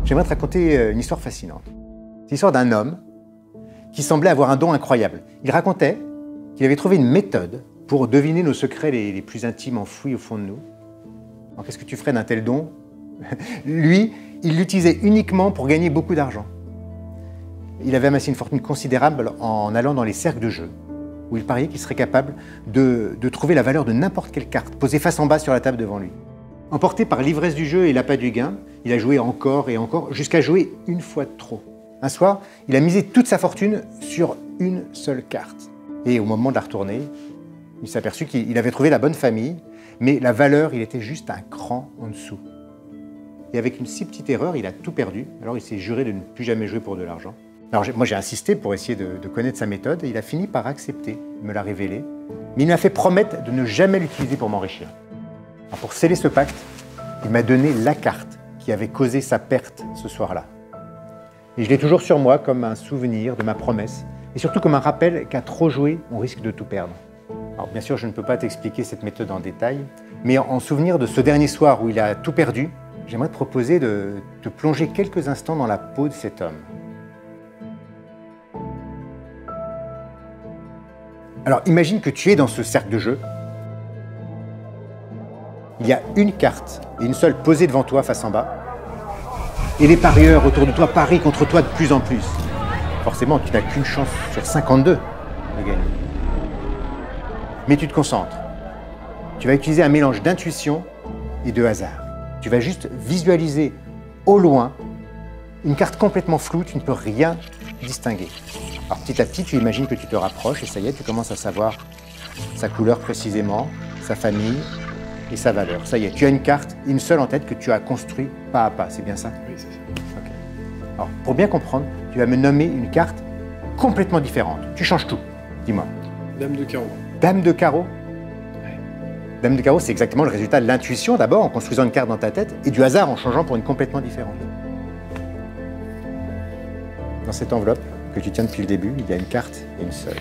j'aimerais te raconter une histoire fascinante. C'est l'histoire d'un homme qui semblait avoir un don incroyable. Il racontait qu'il avait trouvé une méthode pour deviner nos secrets les plus intimes enfouis au fond de nous. Alors qu'est-ce que tu ferais d'un tel don? Lui, il l'utilisait uniquement pour gagner beaucoup d'argent. Il avait amassé une fortune considérable en allant dans les cercles de jeu, où il pariait qu'il serait capable de trouver la valeur de n'importe quelle carte, posée face en bas sur la table devant lui. Emporté par l'ivresse du jeu et l'appât du gain, il a joué encore et encore, jusqu'à jouer une fois de trop. Un soir, il a misé toute sa fortune sur une seule carte. Et au moment de la retourner, il s'est aperçu qu'il avait trouvé la bonne famille, mais la valeur, il était juste un cran en dessous. Et avec une si petite erreur, il a tout perdu. Alors il s'est juré de ne plus jamais jouer pour de l'argent. Alors moi j'ai insisté pour essayer de connaître sa méthode et il a fini par accepter de me la révéler. Mais il m'a fait promettre de ne jamais l'utiliser pour m'enrichir. Alors pour sceller ce pacte, il m'a donné la carte qui avait causé sa perte ce soir-là. Et je l'ai toujours sur moi comme un souvenir de ma promesse et surtout comme un rappel qu'à trop jouer, on risque de tout perdre. Alors bien sûr, je ne peux pas t'expliquer cette méthode en détail, mais en souvenir de ce dernier soir où il a tout perdu, j'aimerais te proposer de te plonger quelques instants dans la peau de cet homme. Alors imagine que tu es dans ce cercle de jeu. Il y a une carte et une seule posée devant toi face en bas. Et les parieurs autour de toi parient contre toi de plus en plus. Forcément, tu n'as qu'une chance sur 52 de gagner. Mais tu te concentres. Tu vas utiliser un mélange d'intuition et de hasard. Tu vas juste visualiser au loin une carte complètement floue, tu ne peux rien distinguer. Alors petit à petit, tu imagines que tu te rapproches et ça y est, tu commences à savoir sa couleur précisément, sa famille et sa valeur. Ça y est, tu as une carte, une seule en tête que tu as construite pas à pas, c'est bien ça? Oui, c'est ça. Okay. Alors pour bien comprendre, tu vas me nommer une carte complètement différente. Tu changes tout, dis-moi. Dame de carreau. Dame de carreau? Dame de carreau, c'est exactement le résultat de l'intuition d'abord, en construisant une carte dans ta tête, et du hasard en changeant pour une complètement différente. Dans cette enveloppe que tu tiens depuis le début, il y a une carte et une seule.